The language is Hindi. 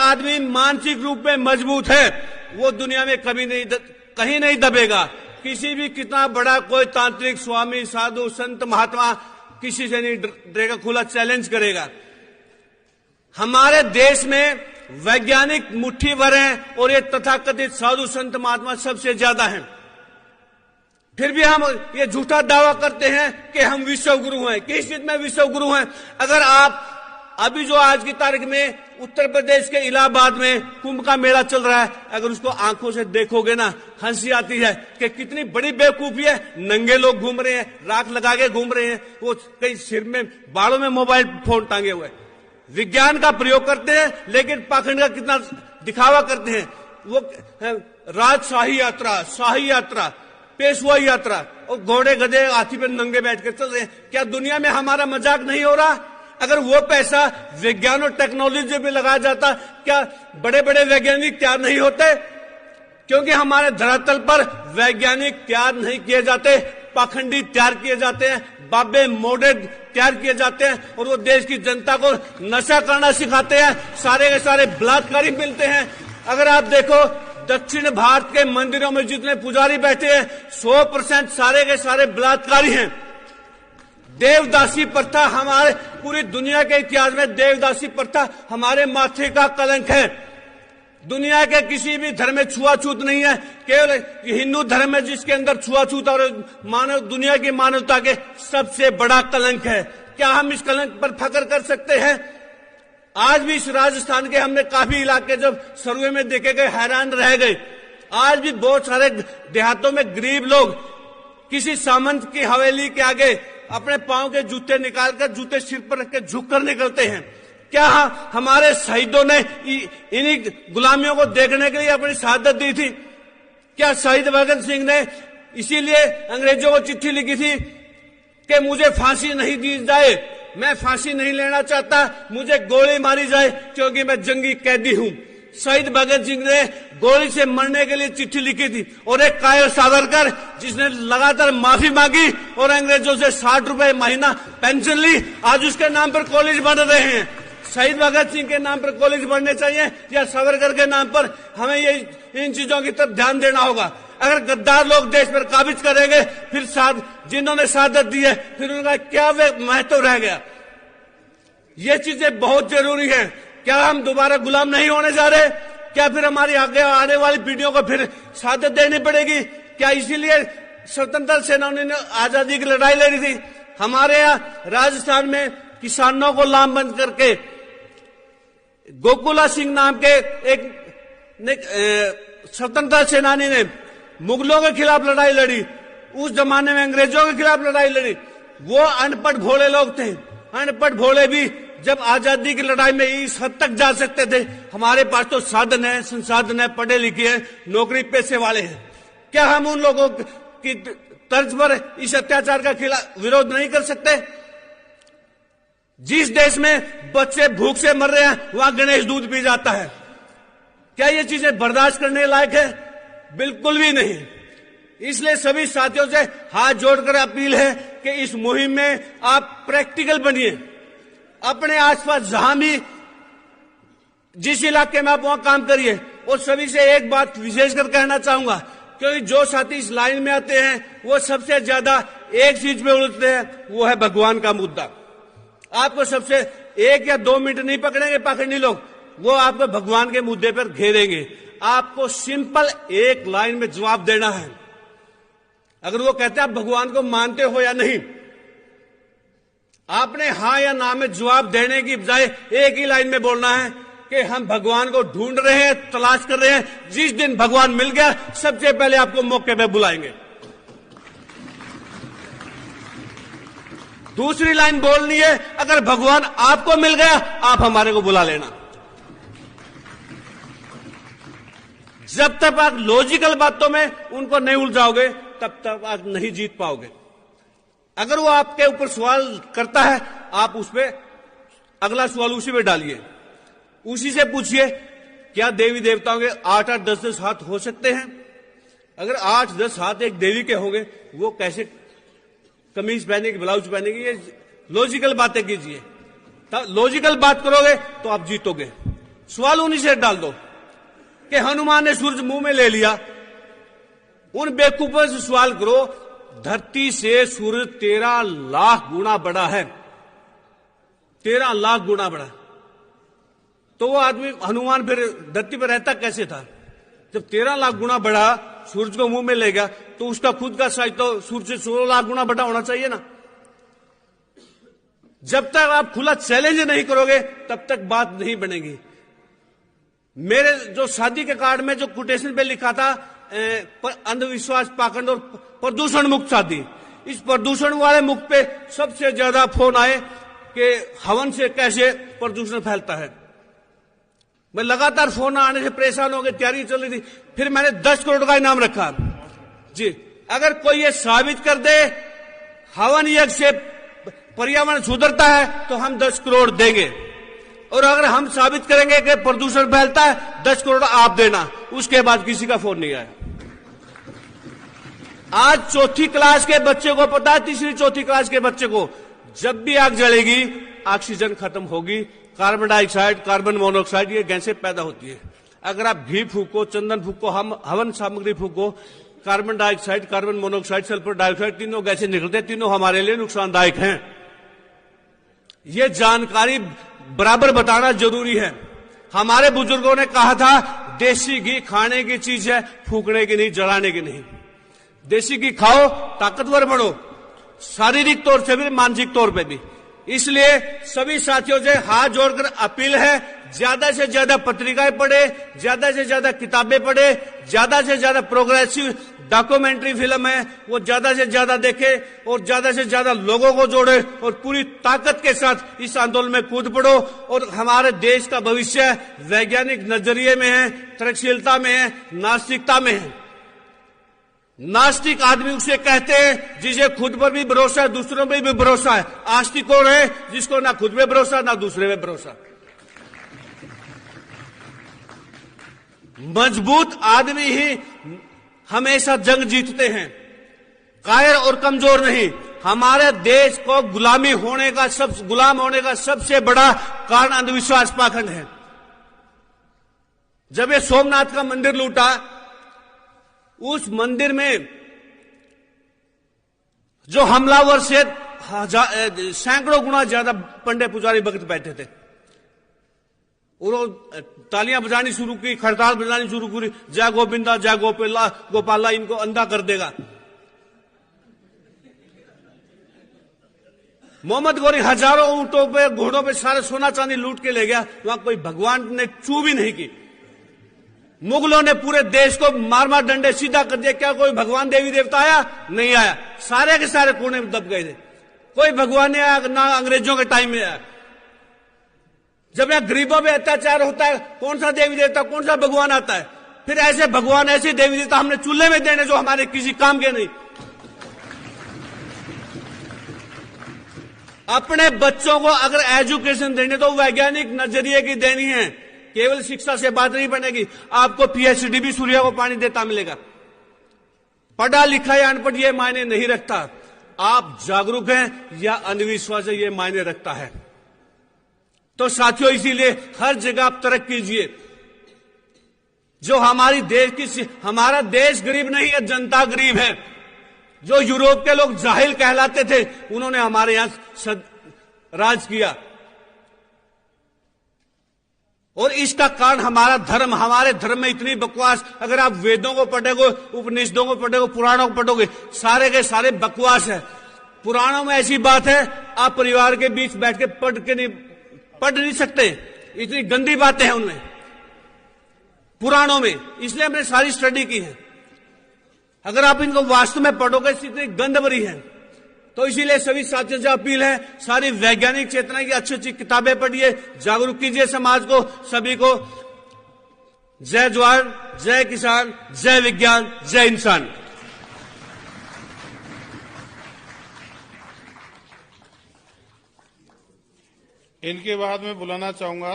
आदमी मानसिक रूप में मजबूत है वो दुनिया में कभी नहीं कहीं नहीं दबेगा। किसी भी कितना बड़ा कोई तांत्रिक, स्वामी, साधु, संत, महात्मा किसी से नहीं डरेगा, खुला चैलेंज करेगा। हमारे देश में वैज्ञानिक मुट्ठी भर हैं और ये तथाकथित साधु, संत, महात्मा सबसे ज्यादा हैं। फिर भी हम ये झूठा दावा करते हैं कि हम विश्व गुरु हैं। किस चीज में विश्व गुरु हैं? अगर आप अभी जो आज की तारीख में उत्तर प्रदेश के इलाहाबाद में कुंभ का मेला चल रहा है, अगर उसको आंखों से देखोगे ना, हंसी आती है कि कितनी बड़ी बेवकूफी है। नंगे लोग घूम रहे हैं, राख लगा के घूम रहे हैं, वो कई सिर में बालों में मोबाइल फोन टांगे हुए। विज्ञान का प्रयोग करते हैं लेकिन पाखंड का कितना दिखावा करते हैं। वो राजशाही यात्रा, शाही यात्रा, पेशवा यात्रा और घोड़े, गधे, हाथी पे नंगे बैठ कर चल रहे हैं। क्या दुनिया में हमारा मजाक नहीं हो रहा? अगर वो पैसा विज्ञान और टेक्नोलॉजी में लगाया जाता, क्या बड़े बड़े वैज्ञानिक तैयार नहीं होते? क्योंकि हमारे धरातल पर वैज्ञानिक तैयार नहीं किए जाते, पाखंडी तैयार किए जाते हैं, बाबे मोड़े तैयार किए जाते हैं और वो देश की जनता को नशा करना सिखाते हैं। सारे के सारे बलात्कारी मिलते हैं। अगर आप देखो दक्षिण भारत के मंदिरों में जितने पुजारी बैठे हैं 100% सारे के सारे बलात्कारी हैं। देवदासी प्रथा हमारे पूरी दुनिया के इतिहास में देवदासी प्रथा हमारे माथे का कलंक है। दुनिया के किसी भी धर्म में छुआछूत नहीं है, केवल हिंदू धर्म में जिसके अंदर छुआछूत और मानव दुनिया की मानवता के सबसे बड़ा कलंक है। क्या हम इस कलंक पर फख्र कर सकते हैं? आज भी इस राजस्थान के हमने काफी इलाके जब सर्वे में देखे गए, हैरान रह गए। आज भी बहुत सारे देहातों में गरीब लोग किसी सामंत की हवेली के आगे अपने पांव के जूते निकालकर जूते सिर पर रख के झुक कर निकलते हैं। क्या हमारे शहीदों ने इन्हीं गुलामियों को देखने के लिए अपनी शहादत दी थी? क्या शहीद भगत सिंह ने इसीलिए अंग्रेजों को चिट्ठी लिखी थी कि मुझे फांसी नहीं दी जाए, मैं फांसी नहीं लेना चाहता, मुझे गोली मारी जाए क्योंकि मैं जंगी कैदी हूं? शहीद भगत सिंह ने गोली से मरने के लिए चिट्ठी लिखी थी और एक कायर सावरकर जिसने लगातार माफी मांगी और अंग्रेजों से 60 रुपए महीना पेंशन ली, आज उसके नाम पर कॉलेज बन रहे हैं। शहीद भगत सिंह के नाम पर कॉलेज बनने चाहिए या सावरकर के नाम पर? हमें ये इन चीजों की तरफ ध्यान देना होगा। अगर गद्दार लोग देश पर काबिज करेंगे, फिर जिन्होंने शहादत दी है फिर उनका क्या महत्व रह गया? ये चीजें बहुत जरूरी है। क्या हम दोबारा गुलाम नहीं होने जा रहे? क्या फिर हमारी आगे आने वाली पीढ़ियों को फिर शहादत देनी पड़ेगी? क्या इसीलिए स्वतंत्रता सेनानियों ने आजादी की लड़ाई लड़ी थी? हमारे यहाँ राजस्थान में किसानों को लामबंद करके गोकुला सिंह नाम के एक स्वतंत्रता सेनानी ने मुगलों के खिलाफ लड़ाई लड़ी, उस जमाने में अंग्रेजों के खिलाफ लड़ाई लड़ी। वो अनपढ़ भोले लोग थे। अनपढ़ भोले भी जब आजादी की लड़ाई में इस हद तक जा सकते थे। हमारे पास तो साधन है, संसाधन है, पढ़े लिखे हैं, नौकरी पेशे वाले हैं। क्या हम उन लोगों की तर्ज पर इस अत्याचार का खिलाफ विरोध नहीं कर सकते? जिस देश में बच्चे भूख से मर रहे हैं वहां गणेश दूध पी जाता है। क्या ये चीजें बर्दाश्त करने लायक है? बिल्कुल भी नहीं। इसलिए सभी साथियों से हाथ जोड़कर अपील है कि इस मुहिम में आप प्रैक्टिकल बनिए। अपने आसपास जहां भी जिस इलाके में आप वहां काम करिए। और सभी से एक बात विशेषकर कहना चाहूंगा, क्योंकि जो साथी इस लाइन में आते हैं वो सबसे ज्यादा एक चीज पे उलझते हैं, वो है भगवान का मुद्दा। आपको सबसे 1 या 2 मिनट नहीं पकड़ेंगे पाखंडी लोग, वो आपको भगवान के मुद्दे पर घेरेंगे। आपको सिंपल एक लाइन में जवाब देना है। अगर वो कहते हैं आप भगवान को मानते हो या नहीं, आपने हां या ना में जवाब देने की बजाय एक ही लाइन में बोलना है कि हम भगवान को ढूंढ रहे हैं, तलाश कर रहे हैं। जिस दिन भगवान मिल गया सबसे पहले आपको मौके पे बुलाएंगे। दूसरी लाइन बोलनी है, अगर भगवान आपको मिल गया आप हमारे को बुला लेना। जब तक आप लॉजिकल बातों में उनको नहीं उलझाओगे तब तक आप नहीं जीत पाओगे। अगर वो आपके ऊपर सवाल करता है आप उस पर अगला सवाल उसी पे डालिए, उसी से पूछिए क्या देवी देवताओं के 8-8 10-10 हाथ हो सकते हैं? अगर 8-10 हाथ एक देवी के होंगे वो कैसे कमीज पहनेगी, ब्लाउज पहनेगी? ये लॉजिकल बातें कीजिए। लॉजिकल बात करोगे तो आप जीतोगे। सवाल उन्हीं से डाल दो कि हनुमान ने सूरज मुंह में ले लिया। उन बेवकूफों से सवाल करो, धरती से सूरज 13 लाख गुना बड़ा है, 13 लाख गुना बड़ा। तो वो आदमी हनुमान फिर धरती पर रहता कैसे था? जब 13 लाख गुना बड़ा सूरज को मुंह में ले गया, तो उसका खुद का साइज तो सूरज से 16 लाख गुना बड़ा होना चाहिए ना। जब तक आप खुला चैलेंज नहीं करोगे तब तक बात नहीं बनेगी। मेरे जो शादी के कार्ड में जो कोटेशन पे लिखा था अंधविश्वास, पाखंड और प्रदूषण मुक्त शादी, इस प्रदूषण वाले मुक्त पे सबसे ज्यादा फोन आए कि हवन से कैसे प्रदूषण फैलता है। मैं लगातार फोन आने से परेशान हो गए, तैयारी चल रही थी। फिर मैंने 10 करोड़ का इनाम रखा जी। अगर कोई ये साबित कर दे हवन यज्ञ से पर्यावरण सुधरता है तो हम 10 करोड़ देंगे, और अगर हम साबित करेंगे कि प्रदूषण फैलता है 10 करोड़ आप देना। उसके बाद किसी का फोन नहीं आया। आज चौथी क्लास के बच्चे को पता है, तीसरी चौथी क्लास के बच्चे को, जब भी आग जलेगी ऑक्सीजन खत्म होगी, कार्बन डाइऑक्साइड, कार्बन मोनोऑक्साइड ये गैसें पैदा होती है। अगर आप घी फूको, चंदन फूको, हम हवन सामग्री फूको, carbon dioxide, carbon monoxide, sulphur dioxide तीनों गैसें निकलते, तीनों हमारे लिए नुकसानदायक हैं। ये जानकारी बराबर बताना जरूरी है। हमारे बुजुर्गों ने कहा था देसी घी खाने की चीज है, फूकने की नहीं, जलाने की नहीं। देसी घी खाओ, ताकतवर बढ़ो, शारीरिक तौर से भी मानसिक तौर पे भी। इसलिए सभी साथियों से हाथ जोड़कर अपील है, ज्यादा से ज्यादा पत्रिकाएं पढ़े, ज्यादा से ज्यादा किताबें पढ़े, ज्यादा से ज्यादा प्रोग्रेसिव डॉक्यूमेंट्री फिल्म है वो ज्यादा से ज्यादा देखे, और ज्यादा से ज्यादा लोगों को जोड़े, और पूरी ताकत के साथ इस आंदोलन में कूद पड़ो। और हमारे देश का भविष्य वैज्ञानिक नजरिए में है, तर्कशीलता में है, नास्तिकता में है। नास्तिक आदमी उसे कहते हैं जिसे खुद पर भी भरोसा है, दूसरों पर भी भरोसा है। आस्तिक कौन है? जिसको ना खुद पे भरोसा ना दूसरे पे भरोसा। मजबूत आदमी ही हमेशा जंग जीतते हैं, कायर और कमजोर नहीं। हमारे देश को गुलाम होने का सबसे बड़ा कारण अंधविश्वास, पाखंड है। जब ये सोमनाथ का मंदिर लूटा, उस मंदिर में जो हमलावर से सैकड़ों गुना ज्यादा पंडे पुजारी भक्त बैठे थे, उन्होंने तालियां बजानी शुरू की, खड़ताल बजानी शुरू की, जय गोविंदा जय गोपाला इनको अंधा कर देगा। मोहम्मद गौरी हजारों ऊंटों पे, घोड़ों पे सारे सोना चांदी लूट के ले गया। वहां कोई भगवान ने चू भी नहीं की। मुगलों ने पूरे देश को मार मार डंडे सीधा कर दिया। क्या कोई भगवान देवी देवता आया? नहीं आया। सारे के सारे कोने में दब गए थे। कोई भगवान नहीं आया, ना अंग्रेजों के टाइम में आया। जब यहां गरीबों पे अत्याचार होता है, कौन सा देवी देवता, कौन सा भगवान आता है? फिर ऐसे भगवान, ऐसे देवी देवता हमने चूल्हे में देने जो हमारे किसी काम के नहीं। अपने बच्चों को अगर एजुकेशन देनी तो वैज्ञानिक नजरिए की देनी है। केवल शिक्षा से बात नहीं बनेगी। आपको पीएचडी भी सूर्य को पानी देता मिलेगा। पढ़ा लिखा या अनपढ़ ये मायने नहीं रखता। आप जागरूक हैं या अंधविश्वास है ये मायने रखता है। तो साथियों, इसीलिए हर जगह आप तरक्की कीजिए। जो हमारा देश गरीब नहीं है, जनता गरीब है। जो यूरोप के लोग जाहिल कहलाते थे, उन्होंने हमारे यहां राज किया। और इसका कारण हमारा धर्म। हमारे धर्म में इतनी बकवास, अगर आप वेदों को पढ़ोगे, उपनिषदों को पढ़ोगे, पुराणों को पढ़ोगे, सारे के सारे बकवास है। पुराणों में ऐसी बात है आप परिवार के बीच बैठ के पढ़ नहीं सकते, इतनी गंदी बातें हैं उनमें, पुराणों में। इसलिए हमने सारी स्टडी की है। अगर आप इनको वास्तव में पढ़ोगे, इतनी गंद भरी है। तो इसीलिए सभी साथियों से अपील है, सारी वैज्ञानिक चेतना की अच्छी अच्छी किताबें पढ़िए, जागरूक कीजिए समाज को, सभी को। जय जवान, जय किसान, जय विज्ञान, जय इंसान। इनके बाद मैं बुलाना चाहूंगा